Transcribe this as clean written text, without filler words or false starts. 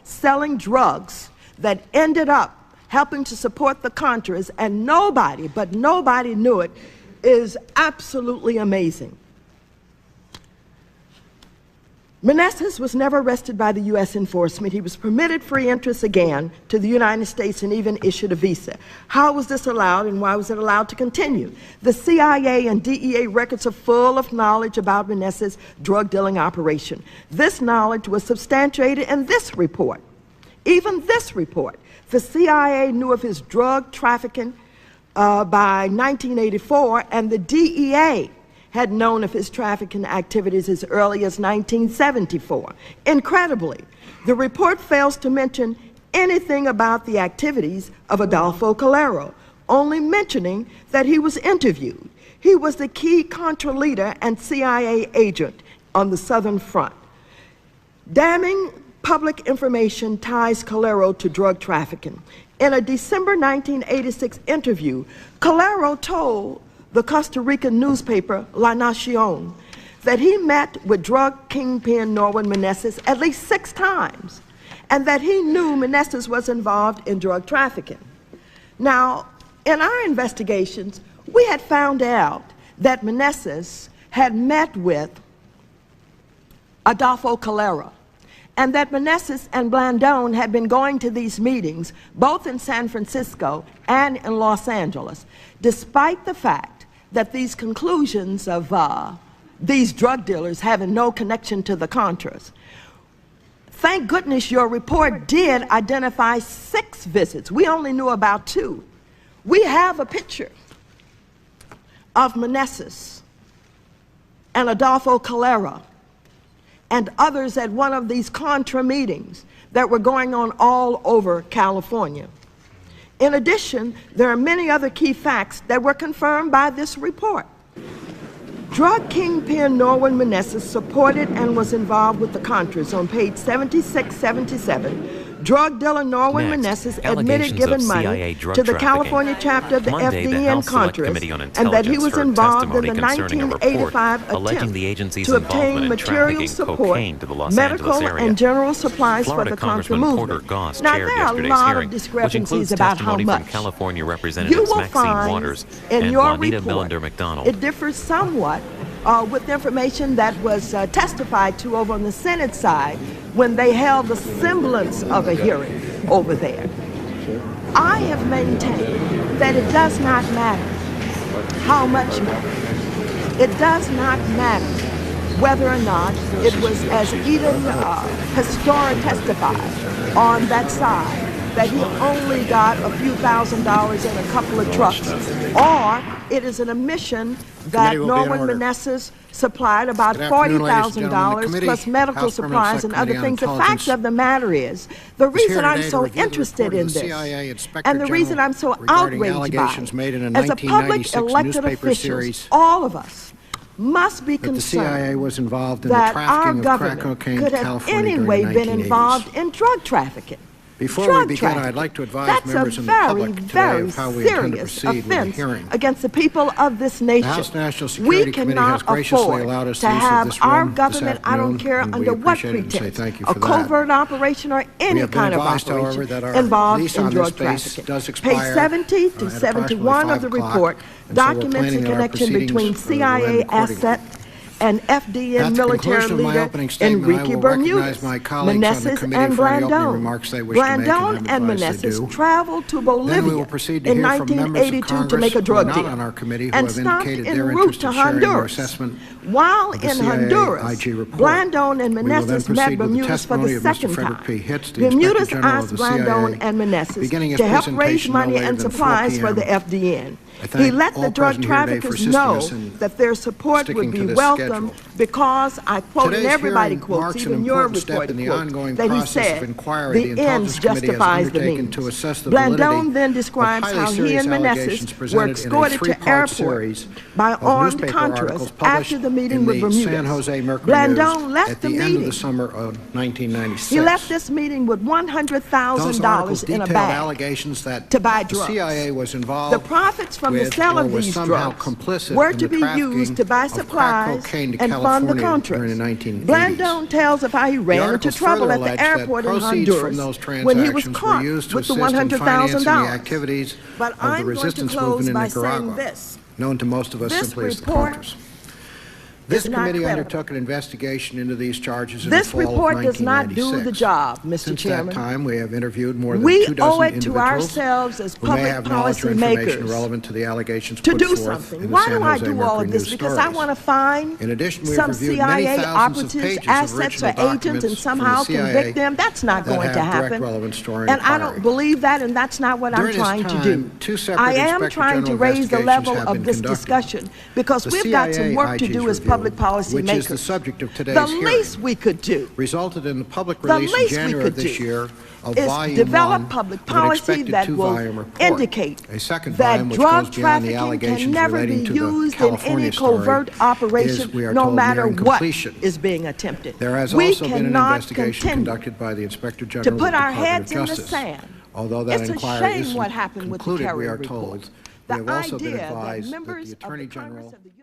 selling drugs that ended up helping to support the Contras, and nobody, but nobody knew it, is absolutely amazing. Meneses was never arrested by the U.S. enforcement. He was permitted free entrance again to the United States and even issued a visa. How was this allowed, and why was it allowed to continue? The CIA and DEA records are full of knowledge about Meneses' drug dealing operation. This knowledge was substantiated in this report. Even this report. The CIA knew of his drug trafficking by 1984, and the DEA had known of his trafficking activities as early as 1974. Incredibly, the report fails to mention anything about the activities of Adolfo Calero, only mentioning that he was interviewed. He was the key Contra leader and CIA agent on the Southern Front. Damning public information ties Calero to drug trafficking. In a December 1986 interview, Calero told the Costa Rican newspaper La Nación that he met with drug kingpin Norman Meneses at least 6 times, and that he knew Meneses was involved in drug trafficking. Now, in our investigations, we had found out that Meneses had met with Adolfo Calero, and that Meneses and Blandón had been going to these meetings both in San Francisco and in Los Angeles, despite the fact that these conclusions of these drug dealers having no connection to the Contras. Thank goodness your report did identify 6 visits. We only knew about 2. We have a picture of Meneses and Adolfo Calero and others at one of these Contra meetings that were going on all over California. In addition, there are many other key facts that were confirmed by this report. Drug kingpin Norman Meneses supported and was involved with the Contras. On page 76-77, drug dealer Norman Meneses admitted giving money to the California chapter of the FDN Contras, and that he was involved in the 1985 attempt to obtain material support, medical and general supplies for the Contra movement. Now, there are a lot of discrepancies about how much. You will find in your report it differs somewhat with information that was testified to over on the Senate side when they held the semblance of a hearing over there. I have maintained that it does not matter how much money. It does not matter whether or not it was, as Eden Pastora testified on that side, that he only got a few $1,000s in a couple of trucks, or it is an admission that Norman Meneses supplied about $40,000 plus medical supplies and other things. The fact of the matter is, the reason I'm so interested in this, and the reason I'm so outraged by it, as a public elected officials, all of us must be concerned that our government could have anyway been involved in drug trafficking. Before we begin, I'd like to advise members of the public today of how we intend to proceed with the hearing. Against the people of this nation. The House National Security Committee has graciously allowed us to use this our room government, I don't care under what pretense, a covert operation or any kind of operation involved in drug trafficking. Page 70 to 71 of the report documents the connection between CIA assets and FDN military leader Enrique Bermudez, Meneses and Blandón. Blandón and Meneses traveled to Bolivia in 1982 to make a drug deal and stopped en route to Honduras. While in Honduras, Blandón and Meneses met Bermudez for the second time. Bermudez asked Blandón and Meneses to help raise money and supplies for the FDN. He let the drug traffickers know that their support would be welcome because, I quote, and everybody quotes, even your report quotes, that he said, the ends justifies the means. Blandón then describes how he and Meneses were escorted to airports by armed Contras after the meeting with in the Bermudez. San Jose Mercury Blandón News left at the the end meeting. of the summer of 1996. He left this meeting with $100,000 in a bag allegations that to buy the drugs. CIA was involved The profits from the with sale or of was these somehow drugs complicit were in to the be trafficking used to buy of crack supplies cocaine to and fund the California during the Contras. 1980s. Blandón tells of how he ran into articles trouble further at the allege that airport in proceeds from Honduras those when he was transactions caught were used to with the assist in financing the $100,000. activities But of the I'm going to resistance close movement in by Nicaragua, saying this. known to most of us This simply as the report Contras. This is not committee credible. undertook an investigation into these charges in This the fall report of does not 1996. do the job, Mr. Since Chairman. that time, we have interviewed more than We 2 owe dozen it to individuals ourselves as who may public have knowledge or policy information makers relevant to the allegations to put do forth something. in the Why San do I Jose do all of Mercury this? News Because I stories. want to find In addition, we have some reviewed CIA many thousands of operatives, pages of assets, or original agents documents and from somehow the CIA convict them. That's not that going to have direct happen. relevance to our And I inquiry. don't believe that, and that's not what I'm During this trying to time, do. 2 separate I am Inspector trying to General raise the investigations level have of been this conducted. discussion because The we've got some CIA work to IG's do as review, public policy which makers. is the subject of today's The hearing, least we could do, resulted in the public the release in least we January could of this do year of is Volume develop 1 public of an policy expected that will 2-volume report. indicate A second that volume, which drug goes beyond the trafficking allegations can never relating be to the used in California any story, covert is, operation, we are no told, matter nearing what completion. is being attempted. There has We also been an cannot investigation continue conducted by the Inspector to General put of the our Department heads of in the Justice. sand. Although that It's a inquiry shame isn't what happened with the concluded, we Kerry are report. told, The we have also been idea that advised that members the of the Attorney Congress General of the United